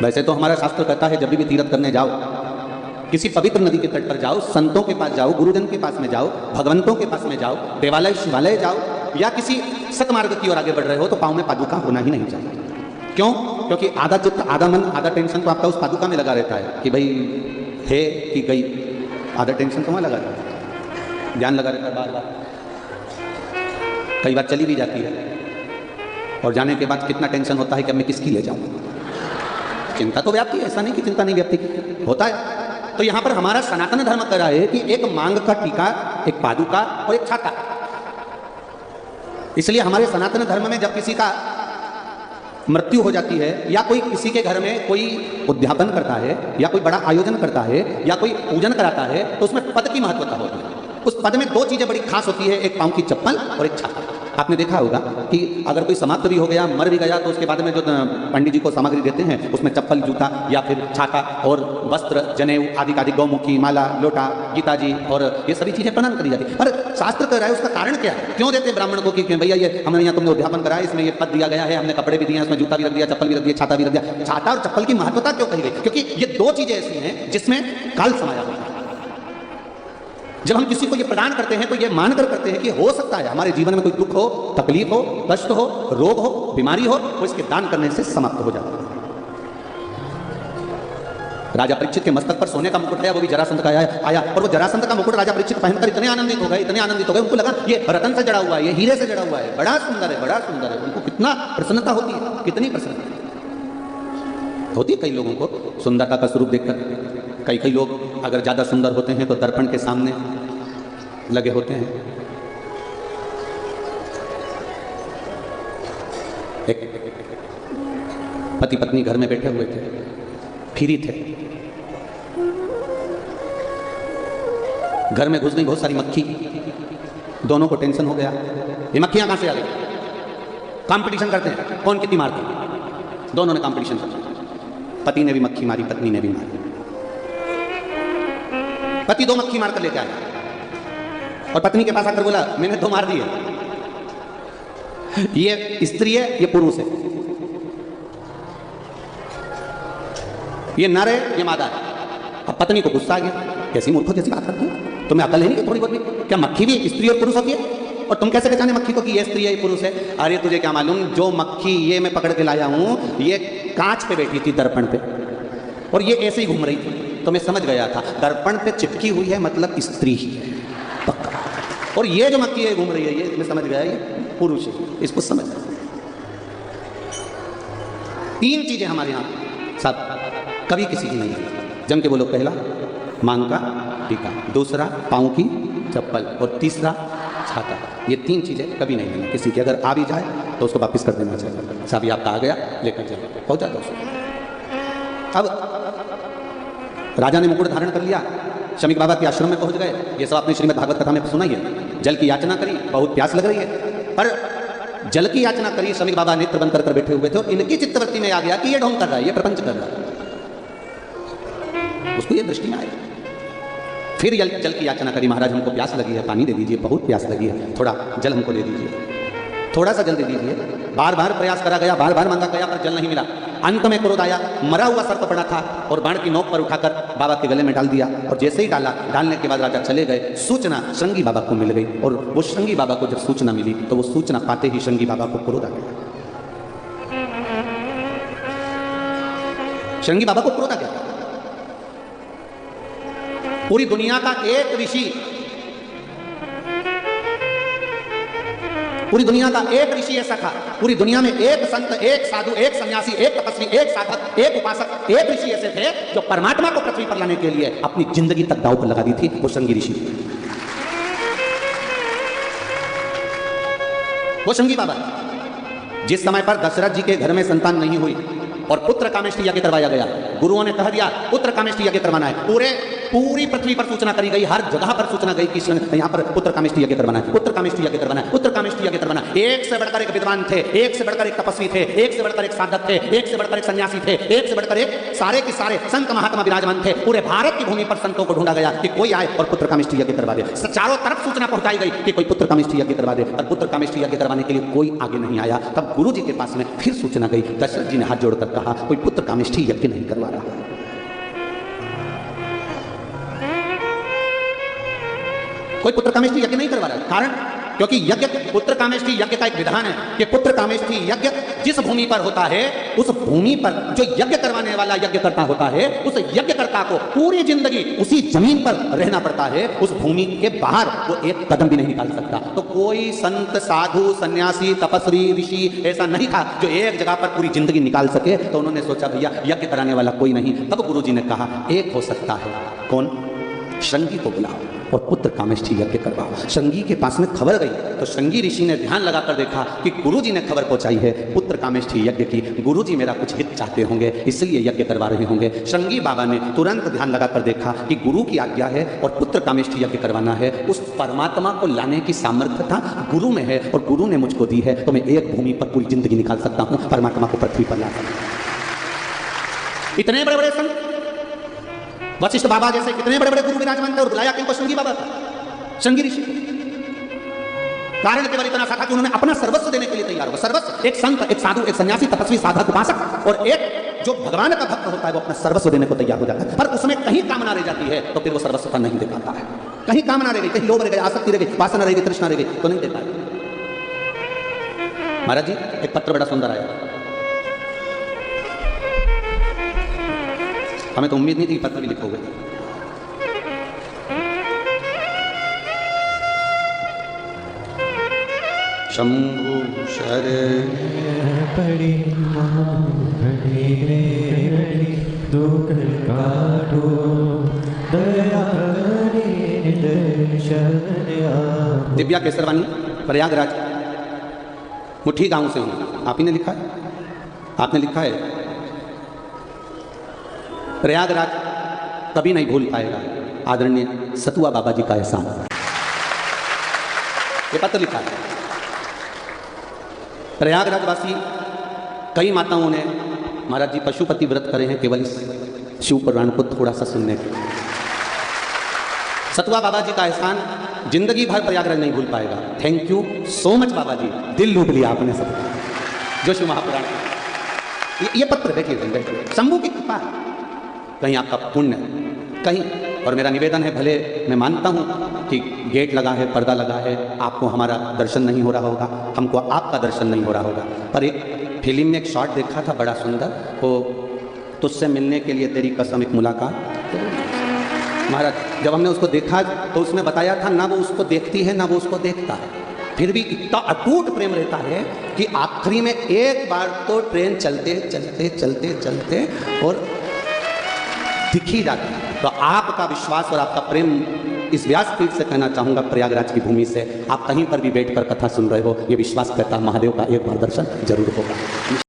वैसे तो हमारा शास्त्र कहता है जब भी तीर्थ करने जाओ, किसी पवित्र नदी के तट पर जाओ, संतों के पास जाओ, गुरुजन के पास में जाओ, भगवंतों के पास में जाओ, देवालय शिवालय जाओ, या किसी सतमार्ग की ओर आगे बढ़ रहे हो तो पाँव में पादुका होना ही नहीं चाहिए। क्यों? क्योंकि आधा चित्त, आधा मन, आधा टेंशन तो आपका उस पादुका में लगा रहता है कि भाई है कि गई, आधा टेंशन तो वहाँ लगा रहता है, ध्यान लगा रहता है बार बार। कई बार चली भी जाती है और जाने के बाद कितना टेंशन होता है कि अब मैं किसकी ले जाऊँ। चिंता तो व्याप्ति है, ऐसा नहीं कि चिंता नहीं व्याप्ति होता है। तो यहाँ पर हमारा सनातन धर्म कह रहा है कि एक मांग का टीका, एक पादुका और एक छाता। इसलिए हमारे सनातन धर्म में जब किसी का मृत्यु हो जाती है या कोई किसी के घर में कोई उद्यापन करता है या कोई बड़ा आयोजन करता है या कोई पूजन कराता है तो उसमें पद की महत्वता होती है। उस पद में दो चीजें बड़ी खास होती है, एक पांव की चप्पल और एक छाता। आपने देखा होगा कि अगर कोई समाप्त भी हो गया, मर भी गया, तो उसके बाद में जो पंडित जी को सामग्री देते हैं उसमें चप्पल, जूता या फिर छाता और वस्त्र, जनेऊ आदि आदि, गौमुखी, माला, लोटा, गीता जी और ये सभी चीजें प्रदान करी जाती है। पर शास्त्र कह रहा है उसका कारण क्या है, क्यों देते हैं ब्राह्मण को कि भैया ये हमने यहाँ तुमने उद्यापन कराया, इसमें ये पद दिया गया है, हमने कपड़े भी दिए, इसमें जूता भी रख दिया, चप्पल भी रख दिया, छाता भी रख दिया। छाता और चप्पल की महत्वता क्यों कही गई? क्योंकि ये दो चीजें ऐसी हैं जिसमें काल समाया हुआ है। जब हम किसी को ये प्रदान करते हैं तो ये मानकर करते हैं कि हो सकता है हमारे जीवन में कोई दुख हो, तकलीफ हो, कष्ट हो, रोग हो, बीमारी हो, तो इसके दान करने से समाप्त हो जाता है। राजा परीक्षित के मस्तक पर सोने का मुकुट आया, वो भी जरासंध का आया और वो जरासंध का मुकुट राजा परीक्षित पहनकर इतने आनंदित हो गए, इतने आनंदित हो गए, उनको लगा ये रतन से जड़ा हुआ है, ये हीरे से जड़ा हुआ है, बड़ा सुंदर है, बड़ा सुंदर है। उनको कितना प्रसन्नता होती है, कितनी प्रसन्नता होती है कई लोगों को सुंदरता का स्वरूप देखकर। कई लोग अगर ज़्यादा सुंदर होते हैं तो दर्पण के सामने लगे होते हैं। एक पति पत्नी घर में बैठे हुए थे, फ्री थे, घर में घुस गई बहुत सारी मक्खी। दोनों को टेंशन हो गया, ये मक्खियां कहां से आ गई? कंपटीशन करते हैं कौन कितनी मारती। दोनों ने कंपटीशन किया, पति ने भी मक्खी मारी, पत्नी ने भी मारी। पति 2 मक्खी मारकर लेके आया और पत्नी के पास आकर बोला मैंने 2 मार दिए, ये स्त्री है, ये पुरुष है, ये नर है, ये मादा है। अब पत्नी को गुस्सा आ गया, कैसी मूर्खों जैसी बात करती हो, तुम्हें अकल है नहीं कि थोड़ी बहुत भी? क्या मक्खी भी स्त्री और पुरुष होती है? और तुम कैसे पहचाने मक्खी को कि ये स्त्री है, ये पुरुष है? अरे तुझे क्या मालूम, जो मक्खी ये मैं पकड़ के लाया हूं, ये कांच पे बैठी थी, दर्पण पे, और ये ऐसे ही घूम रही थी, तो मैं समझ गया था दर्पण पे चिपकी हुई है मतलब स्त्री ही है पक्का, और ये जो मक्खी है घूम रही है, ये मैं समझ गया ये पुरुष है, इसको समझ। 3 चीजें हमारे यहाँ साथ कभी किसी की नहीं है। जम के बोलो, पहला मांग का टीका, दूसरा पाँव की चप्पल और तीसरा छाता। ये 3 चीजें कभी नहीं लेना किसी की। अगर आ भी जाए तो उसको वापस कर देना चाहिए, साहब ये आपका आ गया, लेकर चलो, पहुंचा दो उसको। अब राजा ने मुकुट धारण कर लिया, शमीक बाबा के आश्रम में पहुंच गए। ये सब आपने श्रीमद् भागवत कथा में सुना ही है। जल की याचना करी, बहुत प्यास लग रही है, पर जल की याचना करी, शमीक बाबा नेत्र बंद कर बैठे हुए थे और इनकी चित्तवृत्ति में आ गया कि ये ढोंग कर रहा है, ये प्रपंच कर रहा है। उसको ये दृष्टि में आया, फिर जल की याचना करी, महाराज हमको प्यास लगी है, पानी दे दीजिए, बहुत प्यास लगी है, थोड़ा जल हमको दे दीजिए, थोड़ा सा जल दे दीजिए। बार बार प्रयास करा गया, बार बार मांगा गया, पर जल नहीं मिला। अंत में क्रोध आया, मरा हुआ सर्प पड़ा था और बाण की नोक पर उठाकर बाबा के गले में डाल दिया, और जैसे ही डाला, डालने के बाद राजा चले गए। सूचना श्रृंगी बाबा को मिल गई, और वो श्रृंगी बाबा को जब सूचना मिली तो वो सूचना पाते ही श्रृंगी बाबा को क्रोध आ गया। श्रृंगी बाबा को क्रोध आ गया। पूरी दुनिया का एक ऋषि, पूरी दुनिया का एक ऋषि ऐसा था, पूरी दुनिया में एक संत, एक साधु, एक सन्यासी, एक तपस्वी, एक साधक, एक उपासक, एक ऋषि ऐसे थे जो परमात्मा को पृथ्वी पर लाने के लिए अपनी जिंदगी तक दांव पर लगा दी थी। वो श्रृंगी ऋषि, वो श्रृंगी बाबा। जिस समय पर दशरथ जी के घर में संतान नहीं हुई और पुत्र कामेष्टि यज्ञ करवाया गया, गुरुओं ने कह दिया पुत्र कामेष्टि यज्ञ करवाना है। पूरे पूरी पृथ्वी पर सूचना करी गई, हर जगह पर सूचना गई कि यहाँ पर पुत्र कामेष्टि यज्ञ करवाना है, पुत्र कामेष्टि यज्ञ करवाना है, पुत्र कामेष्टि यज्ञ करवाना है। एक से बढ़कर एक विद्वान थे, एक से बढ़कर एक तपस्वी थे, एक से बढ़कर एक साधक थे, एक से बढ़कर एक सन्यासी थे, एक से बढ़कर एक सारे के सारे संत महात्मा विराजमान थे। पूरे भारत की भूमि पर संतों को ढूंढा गया कि कोई आए और पुत्र कामेष्टि यज्ञ करवा दे। चारों तरफ सूचना पहुंचाई गई कि कोई पुत्र कामेष्टि यज्ञ करवा दे, और पुत्र कामेष्टि यज्ञ करवाने के लिए कोई आगे नहीं आया। तब गुरु जी के पास में फिर सूचना गई, दशरथ जी ने हाथ जोड़कर कहा कोई पुत्र कामेष्टि यज्ञ नहीं करवा रहा। कोई पुत्र कामेष्टि यज्ञ नहीं करवा रहा। कारण क्योंकि यज्ञ, पुत्र कामेष्टि यज्ञ का एक विधान है कि पुत्र कामेष्टि यज्ञ जिस भूमि पर होता है, उस भूमि पर जो यज्ञ करवाने वाला यज्ञकर्ता होता है, उस यज्ञकर्ता को पूरी जिंदगी उसी जमीन पर रहना पड़ता है। उस भूमि के बाहर वो एक कदम भी नहीं निकाल सकता। तो कोई संत, साधु, सन्यासी, तपस्वी, ऋषि ऐसा नहीं था जो एक जगह पर पूरी जिंदगी निकाल सके। तो उन्होंने सोचा भैया यज्ञ कराने वाला कोई नहीं। तब गुरु जी ने कहा एक हो सकता है, कौन? श्रृंगी को बुलाओ और पुत्र कामेष्टि यज्ञ करवाओ। श्रृंगी के पास में खबर गई तो श्रृंगी ऋषि ने ध्यान लगाकर देखा कि गुरुजी ने खबर पहुंचाई है पुत्र कामेष्टि यज्ञ की, गुरुजी मेरा कुछ हित चाहते होंगे इसलिए यज्ञ करवा रहे होंगे। श्रृंगी बाबा ने तुरंत ध्यान लगाकर देखा कि गुरु की आज्ञा है और पुत्र कामेष्टि यज्ञ करवाना है। उस परमात्मा को लाने की सामर्थ्य था गुरु में है, और गुरु ने मुझको दी है, तो मैं एक भूमि पर पूरी जिंदगी निकाल सकता हूं, परमात्मा को पृथ्वी पर ला सकता हूं। इतने बड़े बड़े संत, वशिष्ठ बाबा जैसे कितने बड़े बड़े गुरु विराजमान थे, और बुलाया किनको? श्रृंगी बाबा था, श्रृंगी ऋषि। कारण केवल इतना सा था कि उन्होंने अपना सर्वस्व देने के लिए तैयार हुआ। सर्वस्व, एक संत, एक साधु, एक सन्यासी, तपस्वी, साधक, उपासक, और एक जो भगवान का भक्त होता है वो अपना सर्वस्व देने को तैयार हो जाता है। पर उसमें कहीं कामना रह जाती है तो फिर वो सर्वस्वता नहीं दे पाता है। कहीं कामना रह गई, कहीं लोभ रह गई, आसक्ति रह गई, वासना रह गई, तृष्णा रह गई, तो नहीं दे पाए। महाराज जी एक पत्र बड़ा सुंदर आया, हमें तो उम्मीद नहीं थी पत्र भी लिखोगे। शंभु शरण पड़ी काटो दया दिव्या केसरवानी, प्रयागराज, मुट्ठी गांव से हूं। आप ही ने लिखा है, आपने लिखा है प्रयागराज कभी नहीं भूल पाएगा आदरणीय सतुआ बाबा जी का एहसान। ये पत्र लिखा है। प्रयागराजवासी कई माताओं ने महाराज जी पशुपति व्रत करे हैं केवल इस शिव पुराण को थोड़ा सा सुनने के। सतुआ बाबा जी का एहसान जिंदगी भर प्रयागराज नहीं भूल पाएगा। थैंक यू सो मच बाबा जी, दिल लूट लिया आपने सब जो शिव महापुराण। ये पत्र देखिए, शंभू की कृपा, कहीं आपका पुण्य, कहीं। और मेरा निवेदन है, भले मैं मानता हूं कि गेट लगा है, पर्दा लगा है, आपको हमारा दर्शन नहीं हो रहा होगा, हमको आपका दर्शन नहीं हो रहा होगा, पर एक फिल्म में एक शॉट देखा था बड़ा सुंदर, वो तुझसे मिलने के लिए तेरी कसम, एक मुलाकात। महाराज जब हमने उसको देखा तो उसमें बताया था ना वो उसको देखती है ना वो उसको देखता है, फिर भी इतना अटूट प्रेम रहता है कि आखिरी में एक बार तो ट्रेन चलते चलते चलते चलते और दिख ही जाती है। तो आपका विश्वास और आपका प्रेम इस व्यासपीठ से कहना चाहूँगा, प्रयागराज की भूमि से, आप कहीं पर भी बैठकर कथा सुन रहे हो, ये विश्वास करता महादेव का एक बार दर्शन जरूर होगा।